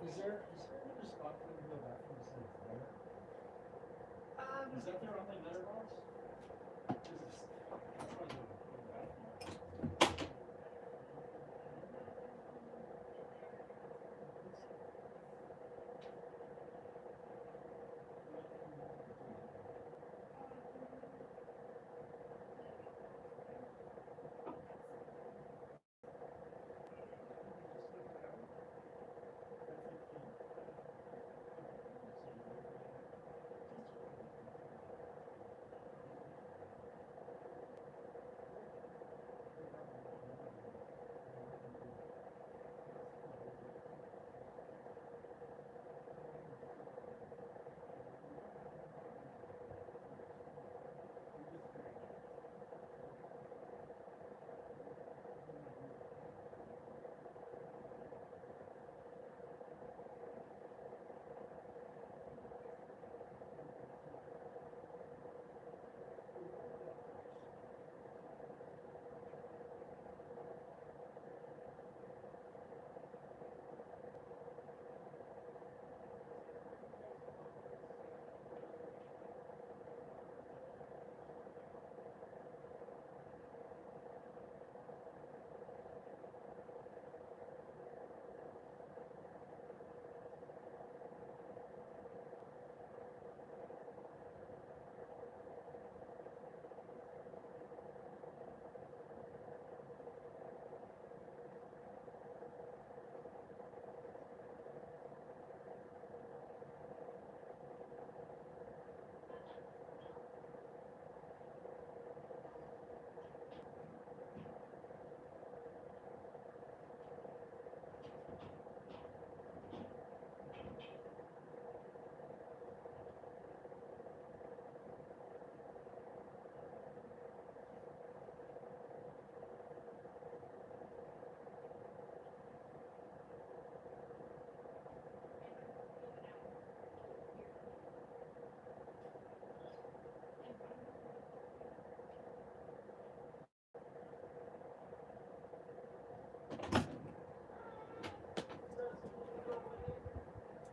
Is there another spot for them to go back from besides there? Is that their only letterbox? Because it's as far as the bathroom.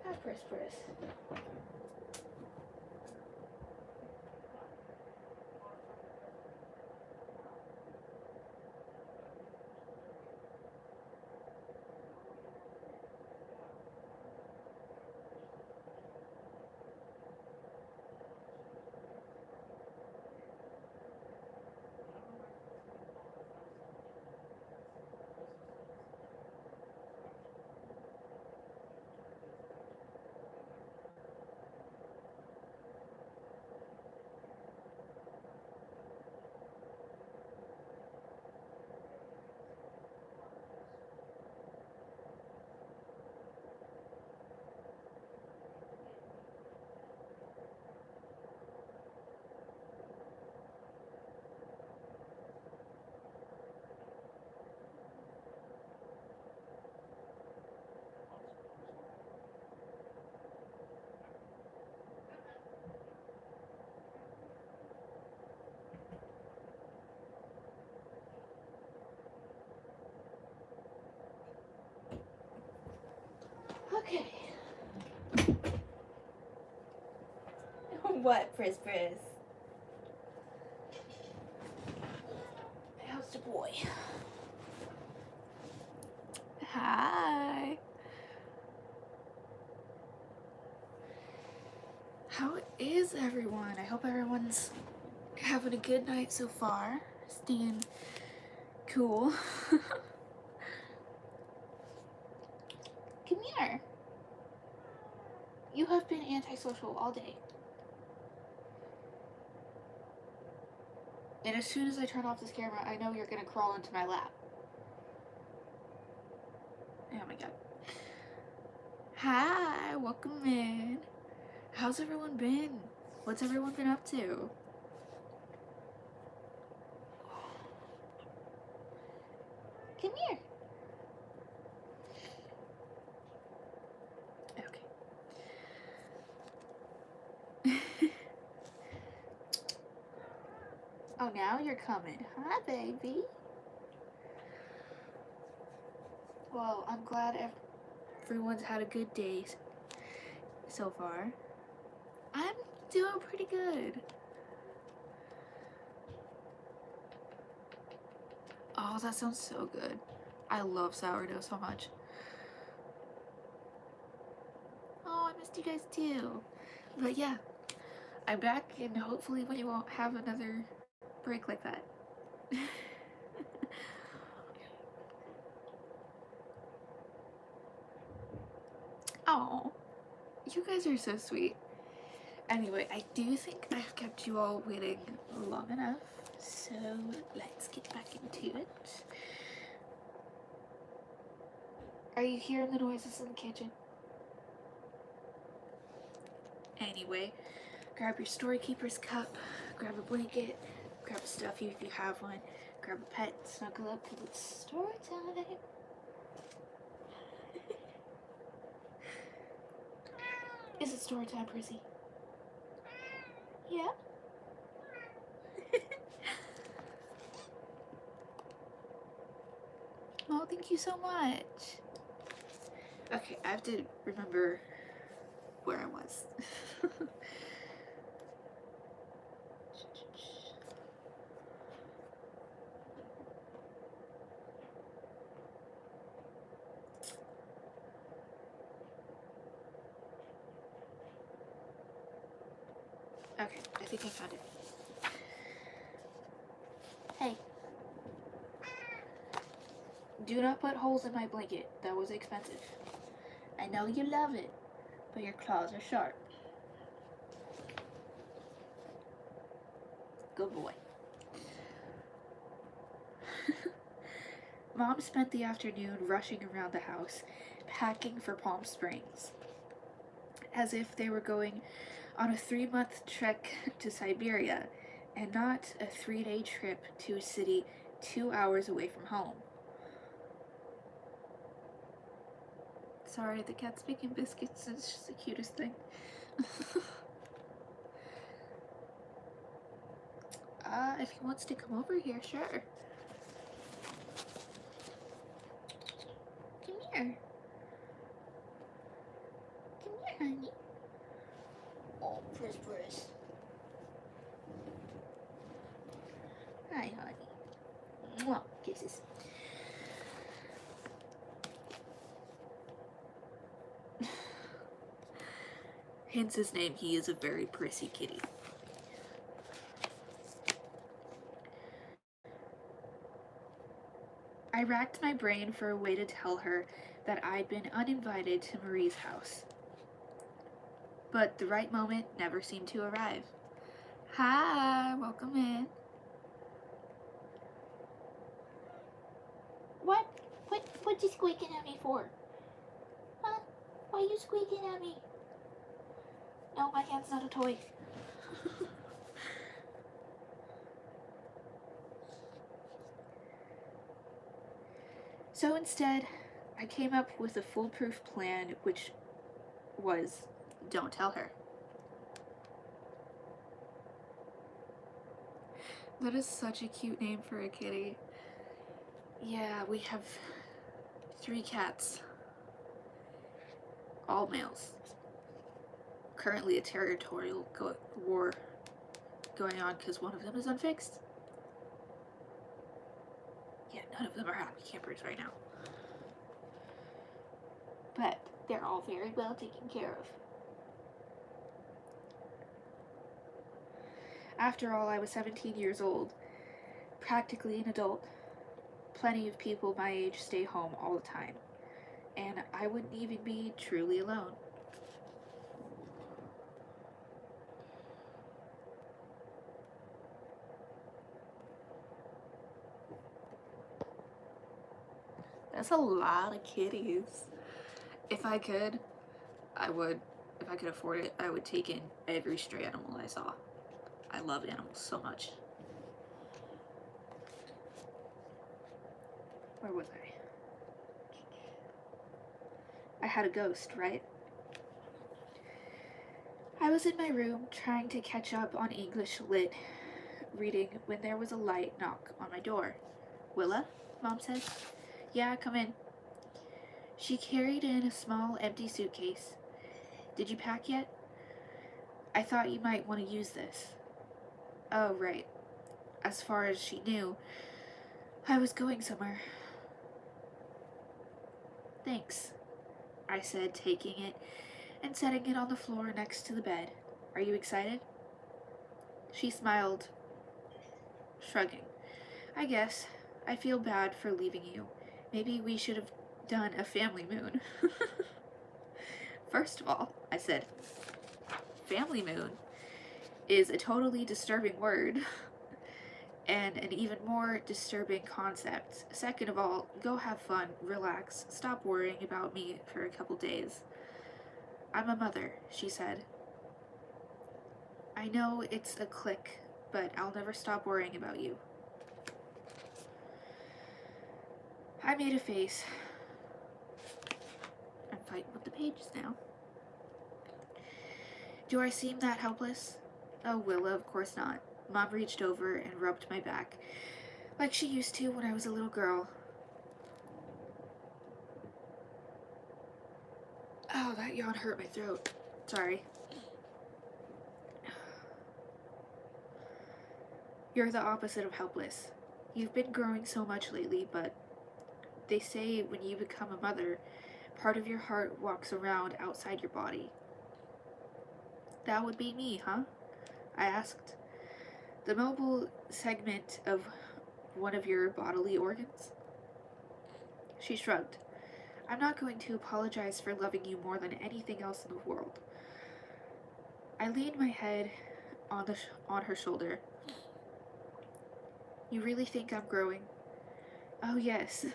Hi, Press. Okay. What, Press? How's the boy? Hi. How is everyone? I hope everyone's having a good night so far. Staying cool. Come here. You have been antisocial all day. And as soon as I turn off this camera, I know you're gonna crawl into my lap. Oh my god. Hi, welcome in. How's everyone been? What's everyone been up to? Come here. Okay. Oh, now you're coming. Hi, baby. Well, I'm glad everyone's had a good day so far. I'm doing pretty good. Oh, that sounds so good. I love sourdough so much. Oh, I missed you guys too. But yeah, I'm back, and hopefully we won't have another break like that. Oh, you guys are so sweet. Anyway, I do think I've kept you all waiting long enough, so let's get back into it. Are you hearing the noises in the kitchen? Anyway, grab your Storykeeper's cup, grab a blanket, grab a stuffy if you have one, grab a pet, snuggle up, because it's story time. Is it story time, Prissy? Yeah? Oh, thank you so much. Okay, I have to remember where I was. Okay, I think I found it. Hey. Do not put holes in my blanket. That was expensive. I know you love it, but your claws are sharp. Good boy. Mom spent the afternoon rushing around the house, packing for Palm Springs, as if they were going on a 3-month trek to Siberia and not a 3-day trip to a city 2 hours away from home. Sorry, the cat's making biscuits. It's just the cutest thing. If he wants to come over here, sure. Come here. Come here, honey. Oh, Pris. Hi, honey. Mwah, kisses. Hence his name, he is a very prissy kitty. I racked my brain for a way to tell her that I'd been uninvited to Marie's house. But the right moment never seemed to arrive. Hi, welcome in. What you squeaking at me for? Huh? Why you squeaking at me? No, my hand's not a toy. So instead, I came up with a foolproof plan, which was, don't tell her. That is such a cute name for a kitty. Yeah, we have 3 cats. All males. Currently a territorial war going on because one of them is unfixed. Yeah, none of them are happy campers right now. But they're all very well taken care of. After all, I was 17 years old, practically an adult. Plenty of people my age stay home all the time, and I wouldn't even be truly alone. That's a lot of kitties. If I could, I would. If I could afford it, I would take in every stray animal I saw. I love animals so much. Where was I? I had a ghost, right? I was in my room trying to catch up on English Lit reading when there was a light knock on my door. Willa? Mom said. Yeah, come in. She carried in a small, empty suitcase. Did you pack yet? I thought you might want to use this. Oh, right. As far as she knew, I was going somewhere. Thanks, I said, taking it and setting it on the floor next to the bed. Are you excited? She smiled, shrugging. I guess. I feel bad for leaving you. Maybe we should have done a family moon. First of all, I said, family moon is a totally disturbing word and an even more disturbing concept. Second of all, go have fun, relax, stop worrying about me for a couple days. I'm a mother, she said. I know it's a click, but I'll never stop worrying about you. I made a face. I'm fighting with the pages now. Do I seem that helpless? Oh, Willa, of course not. Mom reached over and rubbed my back, like she used to when I was a little girl. Oh, that yawn hurt my throat. Sorry. You're the opposite of helpless. You've been growing so much lately, but they say when you become a mother, part of your heart walks around outside your body. That would be me, huh? I asked. The mobile segment of one of your bodily organs? She shrugged. I'm not going to apologize for loving you more than anything else in the world. I leaned my head on her shoulder. You really think I'm growing? Oh, yes.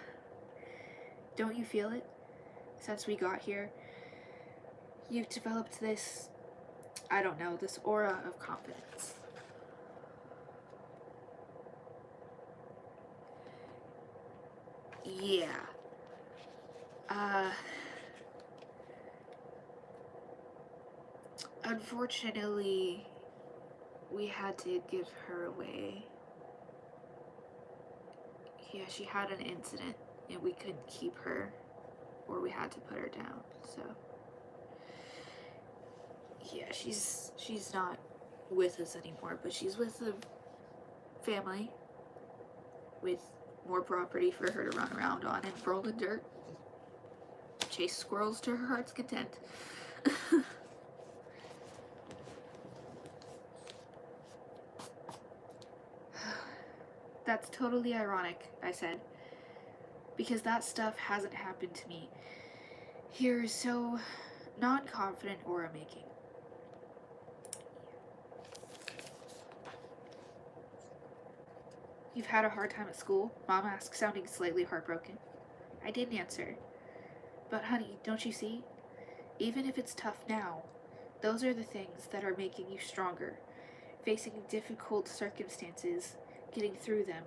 Don't you feel it? Since we got here, you've developed this, I don't know, this aura of confidence. Yeah. Unfortunately, we had to give her away. Yeah, she had an incident and we couldn't keep her, or we had to put her down, so. Yeah, she's not with us anymore, but she's with the family with more property for her to run around on and roll in dirt, chase squirrels to her heart's content. That's totally ironic, I said, because that stuff hasn't happened to me. You're so non-confident aura making. You've had a hard time at school? Mom asked, sounding slightly heartbroken. I didn't answer. But honey, don't you see? Even if it's tough now, those are the things that are making you stronger. Facing difficult circumstances, getting through them.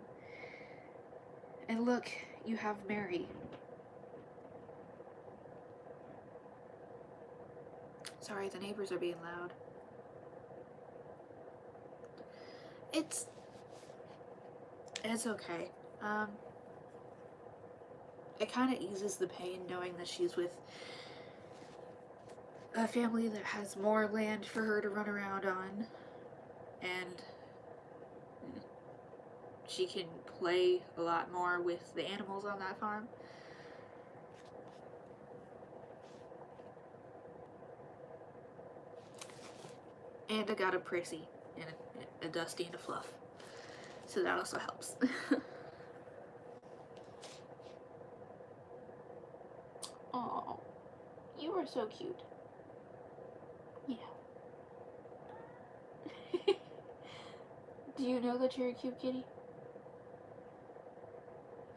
And look, you have Mary. Sorry, the neighbors are being loud. It's okay. It kind of eases the pain knowing that she's with a family that has more land for her to run around on, and she can play a lot more with the animals on that farm. And I got a Prissy and a Dusty and a Fluff, so that also helps. Oh, you are so cute. Yeah. Do you know that you're a cute kitty?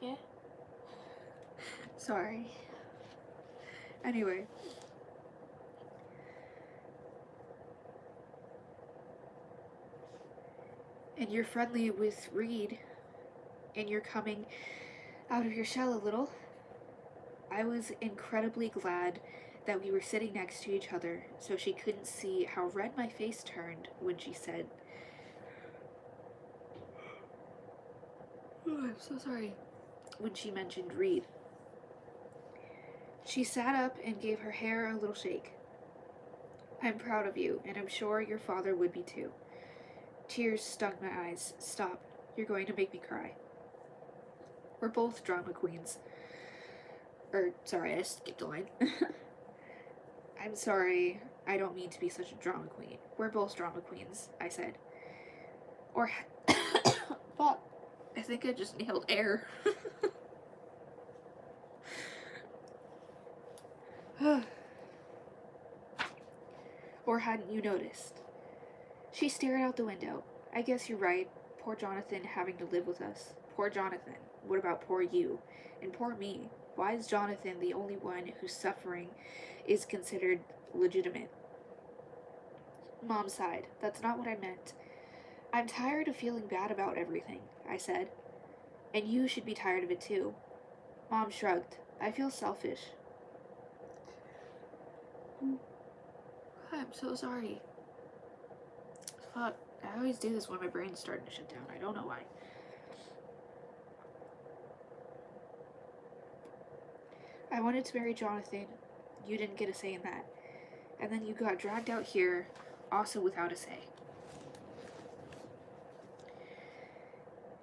Yeah? Sorry. Anyway. And you're friendly with Reed, and you're coming out of your shell a little. I was incredibly glad that we were sitting next to each other so she couldn't see how red my face turned when she said, oh, I'm so sorry, when she mentioned Reed. She sat up and gave her hair a little shake. I'm proud of you, and I'm sure your father would be too. Tears stung my eyes. Stop. You're going to make me cry. We're both drama queens. Sorry, I skipped a line. I'm sorry, I don't mean to be such a drama queen. We're both drama queens, I said. Or, fuck, I think I just nailed air. Or hadn't you noticed? She stared out the window. I guess you're right. Poor Jonathan having to live with us. Poor Jonathan. What about poor you? And poor me. Why is Jonathan the only one whose suffering is considered legitimate? Mom sighed. That's not what I meant. I'm tired of feeling bad about everything, I said. And you should be tired of it too. Mom shrugged. I feel selfish. I'm so sorry. Fuck, I always do this when my brain's starting to shut down. I don't know why. I wanted to marry Jonathan. You didn't get a say in that. And then you got dragged out here, also without a say.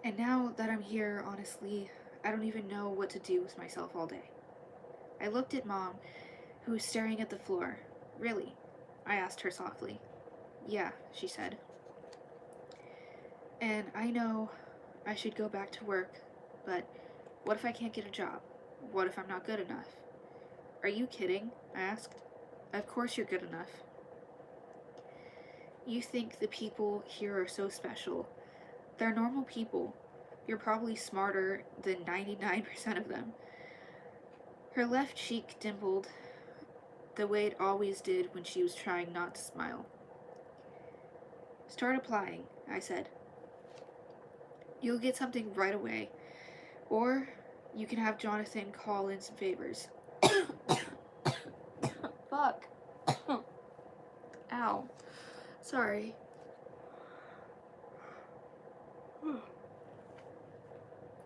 And now that I'm here, honestly, I don't even know what to do with myself all day. I looked at Mom, who was staring at the floor. Really? I asked her softly. Yeah, she said. And I know I should go back to work, but what if I can't get a job? What if I'm not good enough? Are you kidding? I asked. Of course you're good enough. You think the people here are so special. They're normal people. You're probably smarter than 99% of them. Her left cheek dimpled the way it always did when she was trying not to smile. Start applying, I said. You'll get something right away. Or you can have Jonathan call in some favors. Fuck. Ow. Sorry.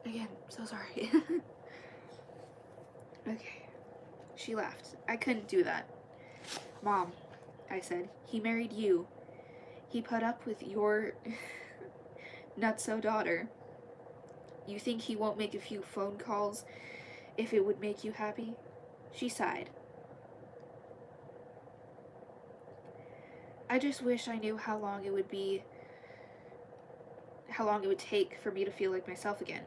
Again, so sorry. Okay. She laughed. I couldn't do that. Mom, I said, he married you. He put up with your nutso daughter. You think he won't make a few phone calls if it would make you happy? She sighed. I just wish I knew how long it would take for me to feel like myself again.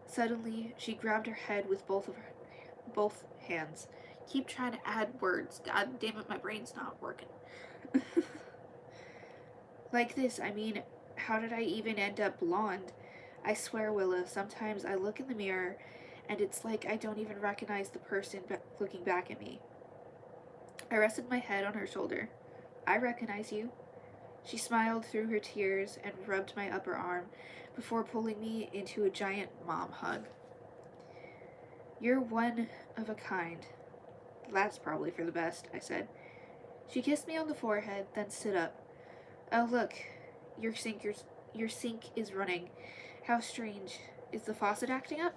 Suddenly, she grabbed her head with both hands. Keep trying to add words. God damn it, my brain's not working. Like this, I mean, how did I even end up blonde? I swear, Willa, sometimes I look in the mirror and it's like I don't even recognize the person looking back at me. I rested my head on her shoulder. I recognize you. She smiled through her tears and rubbed my upper arm before pulling me into a giant mom hug. You're one of a kind. That's probably for the best, I said. She kissed me on the forehead, then stood up. Oh, look, your sink is running. How strange. Is the faucet acting up?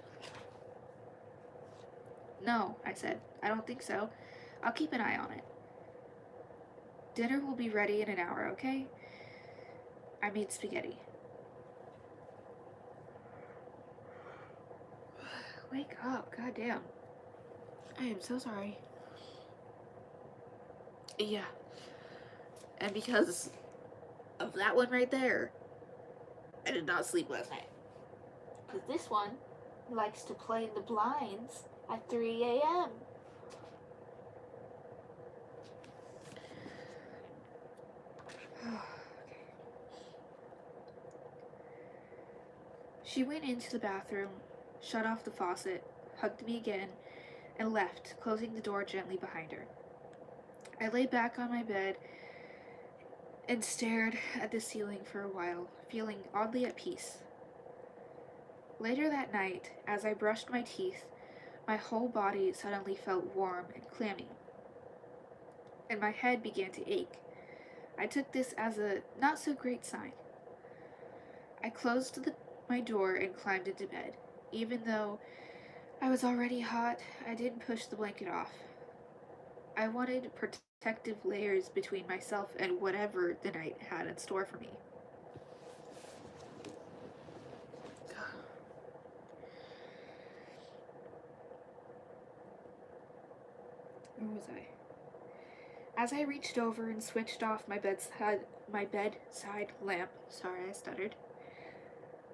No, I said. I don't think so. I'll keep an eye on it. Dinner will be ready in an hour, okay? I made spaghetti. Wake up, goddamn. I am so sorry. Yeah. And because of that one right there, I did not sleep last night. Because this one likes to play in the blinds at 3 a.m. She went into the bathroom, shut off the faucet, hugged me again, and left, closing the door gently behind her. I lay back on my bed and stared at the ceiling for a while, feeling oddly at peace. Later that night, as I brushed my teeth, my whole body suddenly felt warm and clammy, and my head began to ache. I took this as a not-so-great sign. I closed my door and climbed into bed, even though I was already hot. I didn't push the blanket off. I wanted protective layers between myself and whatever the night had in store for me. Where was I? As I reached over and switched off my bedside lamp, sorry, I stuttered,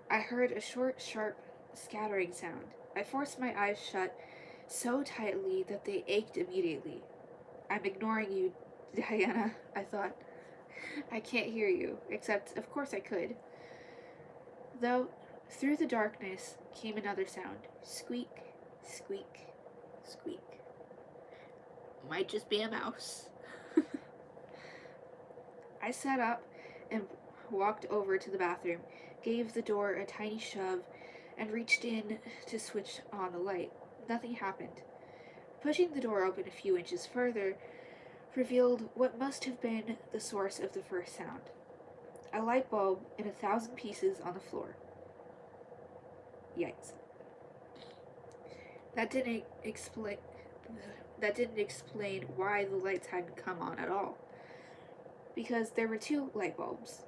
I heard a short, sharp, scattering sound. I forced my eyes shut so tightly that they ached immediately. I'm ignoring you, Diana, I thought. I can't hear you, except, of course, I could. Though, through the darkness came another sound. Squeak, squeak, squeak. Might just be a mouse. I sat up and walked over to the bathroom, gave the door a tiny shove, and reached in to switch on the light. Nothing happened. Pushing the door open a few inches further revealed what must have been the source of the first sound. A light bulb in 1,000 pieces on the floor. Yikes. That didn't explain why the lights hadn't come on at all. Because there were 2 light bulbs.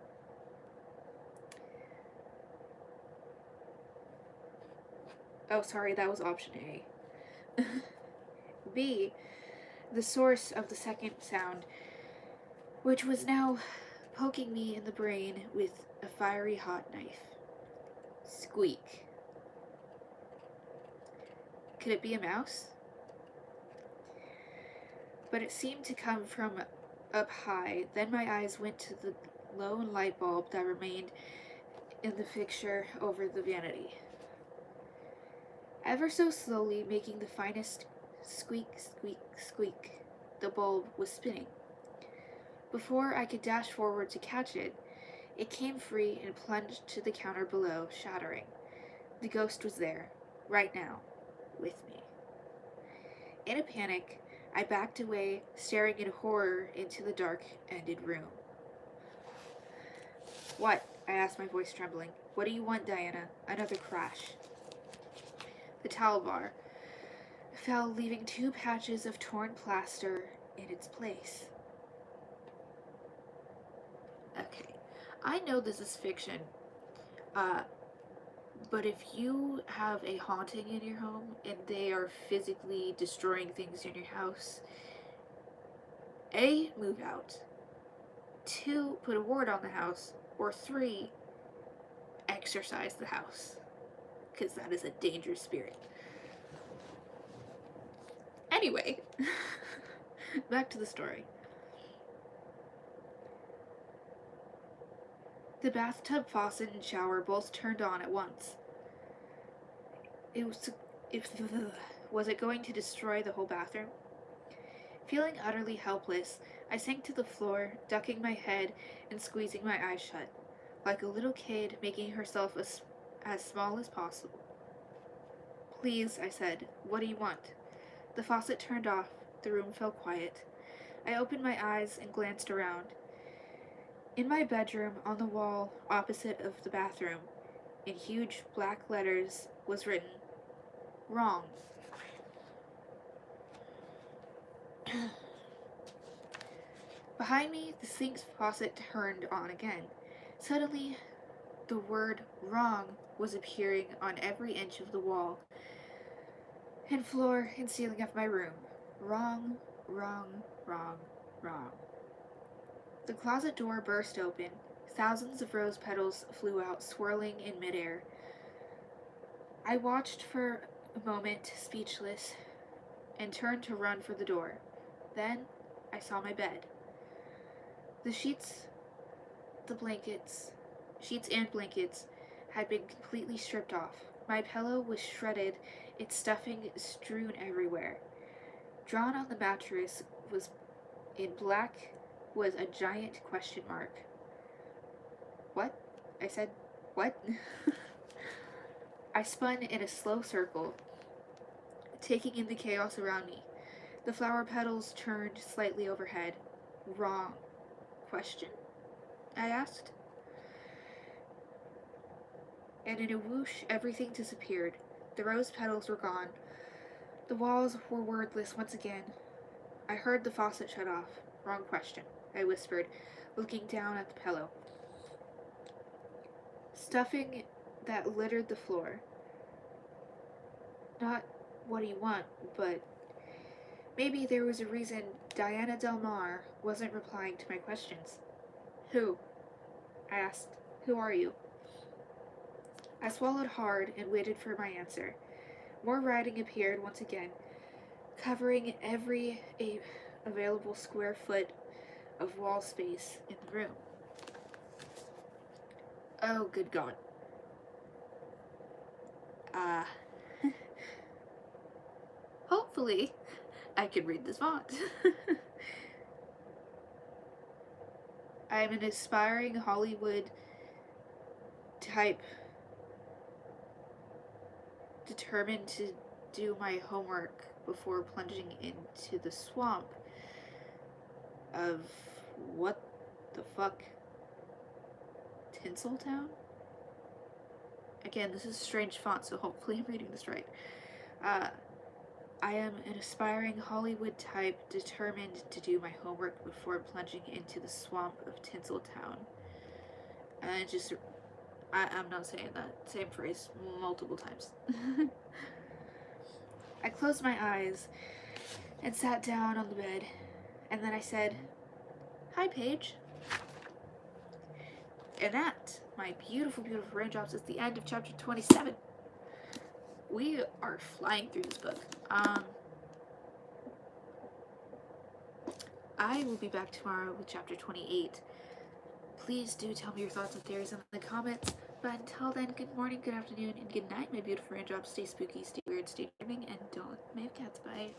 Oh, sorry, that was option A. B, the source of the second sound, which was now poking me in the brain with a fiery hot knife. Squeak. Could it be a mouse? But it seemed to come from up high. Then my eyes went to the lone light bulb that remained in the fixture over the vanity. Ever so slowly, making the finest squeak, squeak, squeak, the bulb was spinning. Before I could dash forward to catch it, it came free and plunged to the counter below, shattering. The ghost was there, right now, with me. In a panic, I backed away, staring in horror into the dark-ended room. What? I asked, my voice trembling. What do you want, Diana? Another crash. The towel bar fell, leaving 2 patches of torn plaster in its place. Okay, I know this is fiction, but if you have a haunting in your home and they are physically destroying things in your house, A, move out. 2, put a ward on the house. Or 3, exorcise the house. Because that is a dangerous spirit. Anyway, back to the story. The bathtub faucet and shower both turned on at once. Was it going to destroy the whole bathroom? Feeling utterly helpless, I sank to the floor, ducking my head and squeezing my eyes shut, like a little kid making herself as small as possible. Please, I said, what do you want? The faucet turned off. The room fell quiet. I opened my eyes and glanced around. In my bedroom, on the wall opposite of the bathroom, in huge black letters, was written, "Wrong." Behind me, the sink's faucet turned on again. Suddenly, the word "wrong" was appearing on every inch of the wall and floor and ceiling of my room. Wrong, wrong, wrong, wrong. The closet door burst open. Thousands of rose petals flew out, swirling in midair. I watched for a moment, speechless, and turned to run for the door. Then I saw my bed. The sheets and blankets had been completely stripped off. My pillow was shredded, its stuffing strewn everywhere. Drawn on the mattress was in black was a giant question mark. What? I said, what? I spun in a slow circle, taking in the chaos around me. The flower petals turned slightly overhead. Wrong. Question? I asked. And in a whoosh, everything disappeared. The rose petals were gone. The walls were wordless once again. I heard the faucet shut off. Wrong question, I whispered, looking down at the pillow. Stuffing that littered the floor. Not what you want, but maybe there was a reason Diana Del Mar wasn't replying to my questions. Who? I asked. Who are you? I swallowed hard and waited for my answer. More writing appeared once again, covering every available square foot of wall space in the room. Oh, good God. Hopefully, I can read this font. I am an aspiring Hollywood type, determined to do my homework before plunging into the swamp of what the fuck? Tinseltown? Again, this is a strange font, so hopefully I'm reading this right. I am an aspiring Hollywood type determined to do my homework before plunging into the swamp of Tinseltown. And I'm not saying that same phrase multiple times. I closed my eyes and sat down on the bed, and then I said, "Hi, Paige." And that, my beautiful, beautiful raindrops, is the end of chapter 27. We are flying through this book. I will be back tomorrow with chapter 28. Please do tell me your thoughts and theories in the comments. But until then, good morning, good afternoon, and good night, my beautiful raindrops. Stay spooky, stay weird, stay dreaming, and don't let me have cats. Bye.